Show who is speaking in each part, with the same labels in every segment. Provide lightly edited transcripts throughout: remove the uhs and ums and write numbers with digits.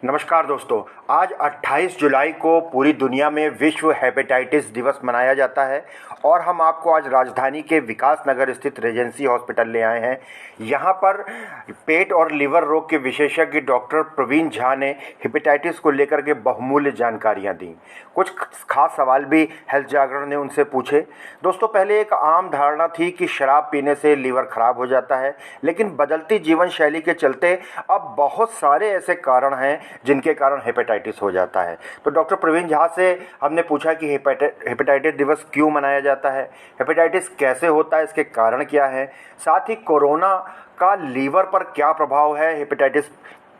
Speaker 1: नमस्कार दोस्तों, आज 28 जुलाई को पूरी दुनिया में विश्व हेपेटाइटिस दिवस मनाया जाता है और हम आपको आज राजधानी के विकास नगर स्थित रेजेंसी हॉस्पिटल ले आए हैं। यहाँ पर पेट और लिवर रोग के विशेषज्ञ डॉक्टर प्रवीण झा ने हेपेटाइटिस को लेकर के बहुमूल्य जानकारियाँ दी। कुछ खास सवाल भी हेल्थ जागरण ने उनसे पूछे। दोस्तों, पहले एक आम धारणा थी कि शराब पीने से लीवर खराब हो जाता है, लेकिन बदलती जीवन शैली के चलते अब बहुत सारे ऐसे कारण हैं जिनके कारण हेपेटाइटिस हो जाता है। तो डॉक्टर प्रवीण झा से हमने पूछा कि हेपेटाइटिस दिवस क्यों मनाया जाता है, हेपेटाइटिस कैसे होता है, इसके कारण क्या है, साथ ही कोरोना का लीवर पर क्या प्रभाव है, हेपेटाइटिस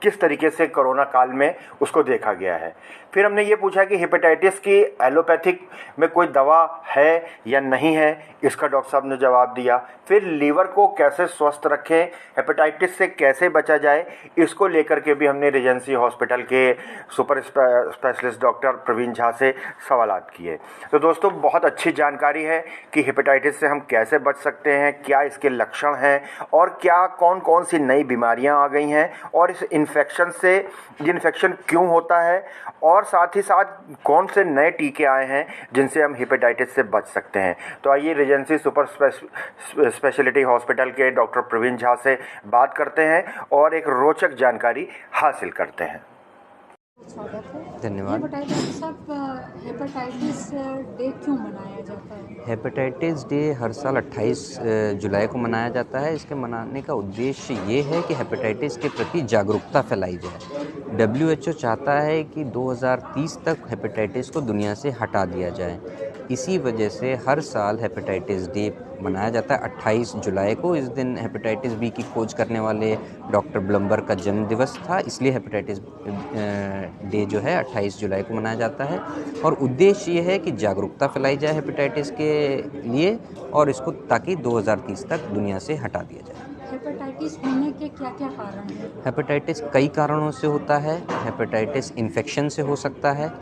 Speaker 1: किस तरीके से कोरोना काल में उसको देखा गया है। फिर हमने ये पूछा कि हेपेटाइटिस की एलोपैथिक में कोई दवा है या नहीं है, इसका डॉक्टर साहब ने जवाब दिया। फिर लीवर को कैसे स्वस्थ रखें, हेपेटाइटिस से कैसे बचा जाए, इसको लेकर के भी हमने रेजेंसी हॉस्पिटल के super specialist doctor Praveen Jha से सवालात किए। तो दोस्तों, बहुत अच्छी जानकारी है कि हेपेटाइटिस से हम कैसे बच सकते हैं, क्या इसके लक्षण हैं और क्या कौन कौन सी नई बीमारियां आ गई हैं और इस इन्फेक्शन क्यों होता है, और साथ ही साथ कौन से नए टीके आए हैं जिनसे हम हेपेटाइटिस से बच सकते हैं। तो आइए रेजेंसी सुपर स्पेशलिटी हॉस्पिटल के डॉक्टर प्रवीण झा से बात करते हैं और एक रोचक जानकारी हासिल करते हैं।
Speaker 2: स्वागत है।
Speaker 3: धन्यवाद।
Speaker 2: ये बताइए डॉक्टर साहब, हेपेटाइटिस डे क्यों मनाया जाता है?
Speaker 3: हेपेटाइटिस डे हर साल 28 जुलाई को मनाया जाता है। इसके मनाने का उद्देश्य ये है कि हेपेटाइटिस के प्रति जागरूकता फैलाई जाए। WHO चाहता है कि 2030 तक हेपेटाइटिस को दुनिया से हटा दिया जाए। इसी वजह से हर साल हेपेटाइटिस डे मनाया जाता है 28 जुलाई को। इस दिन हेपेटाइटिस बी की खोज करने वाले डॉक्टर ब्लम्बर का जन्म दिवस था, इसलिए हेपेटाइटिस डे जो है 28 जुलाई को मनाया जाता है। और उद्देश्य ये है कि जागरूकता फैलाई जाए हेपेटाइटिस के लिए और इसको ताकि 2030 तक दुनिया से हटा दिया जाए।
Speaker 2: हेपेटाइटिस होने के क्या-क्या कारण हैं?
Speaker 3: हेपेटाइटिस कई कारणों से होता है। हेपेटाइटिस इन्फेक्शन से हो सकता है।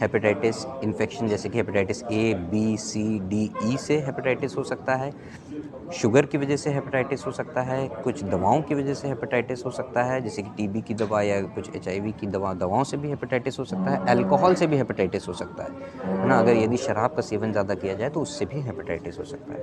Speaker 3: हेपेटाइटिस इन्फेक्शन जैसे कि hepatitis A, B, C, D, E से हेपेटाइटिस हो सकता है। शुगर की वजह से हेपेटाइटिस हो सकता है। कुछ दवाओं की वजह से हेपेटाइटिस हो सकता है, जैसे कि टीबी की दवा या कुछ HIV की दवाओं से भी हेपेटाइटिस हो सकता है। अल्कोहल से भी हेपेटाइटिस हो सकता है ना। अगर यदि शराब का सेवन ज़्यादा किया जाए तो उससे भी हेपेटाइटिस हो सकता है।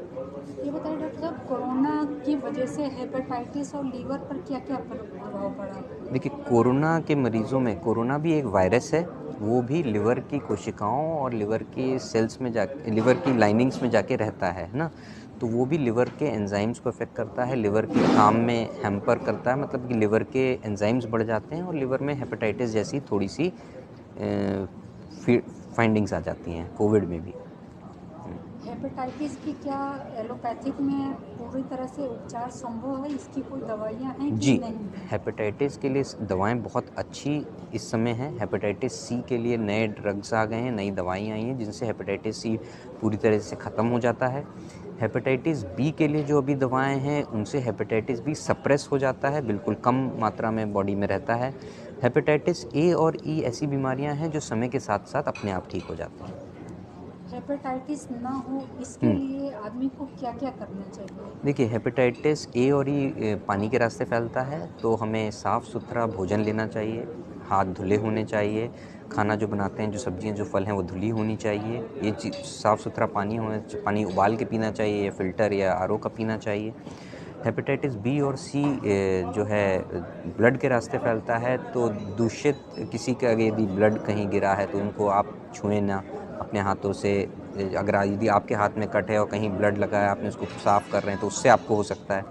Speaker 2: ये बताइए डॉक्टर साहब, कोरोना की वजह से हेपेटाइटिस और लीवर पर क्या-क्या प्रभाव पड़ा?
Speaker 3: देखिए, कोरोना के मरीज़ों में कोरोना भी एक वायरस है, वो भी लिवर की कोशिकाओं और लिवर की सेल्स में लिवर की लाइनिंग्स में जाके रहता है ना। तो वो भी लिवर के एंजाइम्स को अफेक्ट करता है, लिवर के काम में हैम्पर करता है, मतलब कि लिवर के एंजाइम्स बढ़ जाते हैं और लिवर में हेपेटाइटिस जैसी थोड़ी सी फाइंडिंग्स आ जाती हैं, कोविड में भी।
Speaker 2: हेपेटाइटिस की क्या एलोपैथिक में पूरी तरह से उपचार संभव है? इसकी कोई दवाइयाँ हैं कि
Speaker 3: जी,
Speaker 2: नहीं?
Speaker 3: हेपेटाइटिस के लिए दवाएं बहुत अच्छी इस समय हैं। हेपेटाइटिस सी के लिए नए ड्रग्स आ गए हैं, नई दवाएं आई हैं जिनसे हेपेटाइटिस सी पूरी तरह से ख़त्म हो जाता है। हेपेटाइटिस बी के लिए जो अभी दवाएं हैं उनसे हेपेटाइटिस बी सप्रेस हो जाता है, बिल्कुल कम मात्रा में बॉडी में रहता है। हेपेटाइटिस ए और ई ऐसी बीमारियां हैं जो समय के साथ साथ अपने आप ठीक हो जाती हैं।
Speaker 2: हेपेटाइटिस ना हो इसके लिए आदमी को क्या-क्या करना चाहिए?
Speaker 3: देखिए, हेपेटाइटिस ए और ई पानी के रास्ते फैलता है, तो हमें साफ़ सुथरा भोजन लेना चाहिए, हाथ धुले होने चाहिए, खाना जो बनाते हैं, जो सब्जियां जो फल हैं वो धुली होनी चाहिए, ये चीज़ साफ़ सुथरा पानी उबाल के पीना चाहिए या फ़िल्टर या RO का पीना चाहिए। हेपेटाइटिस बी और सी जो है ब्लड के रास्ते फैलता है, तो दूषित किसी का यदि ब्लड कहीं गिरा है तो उनको आप छुएं ना अपने हाथों से। अगर यदि आपके हाथ में कट है और कहीं ब्लड लगा है, आपने उसको साफ़ कर रहे हैं तो उससे आपको हो सकता है।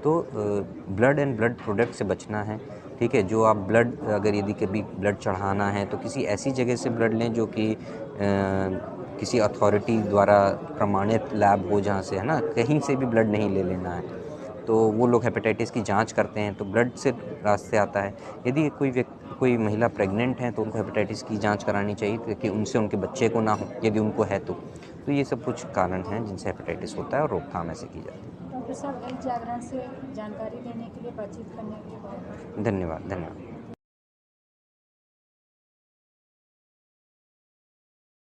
Speaker 3: तो ब्लड एंड ब्लड प्रोडक्ट से बचना है, ठीक है। जो आप ब्लड अगर यदि कभी ब्लड चढ़ाना है तो किसी ऐसी जगह से ब्लड लें जो कि किसी अथॉरिटी द्वारा प्रमाणित लैब हो जहाँ से, है ना, कहीं से भी ब्लड नहीं ले लेना है। तो वो लोग हेपेटाइटिस की जांच करते हैं तो ब्लड से रास्ते आता है। यदि कोई महिला प्रेग्नेंट है तो उनको हेपेटाइटिस की जांच करानी चाहिए ताकि उनसे उनके बच्चे को ना हो, यदि उनको है तो ये सब कुछ कारण हैं जिनसे हेपेटाइटिस होता है और रोकथाम ऐसे की जाती है।
Speaker 2: डॉक्टर साहब, हेल्थ जागरण से जानकारी देने के लिए, बातचीत करने के लिए बहुत
Speaker 3: धन्यवाद।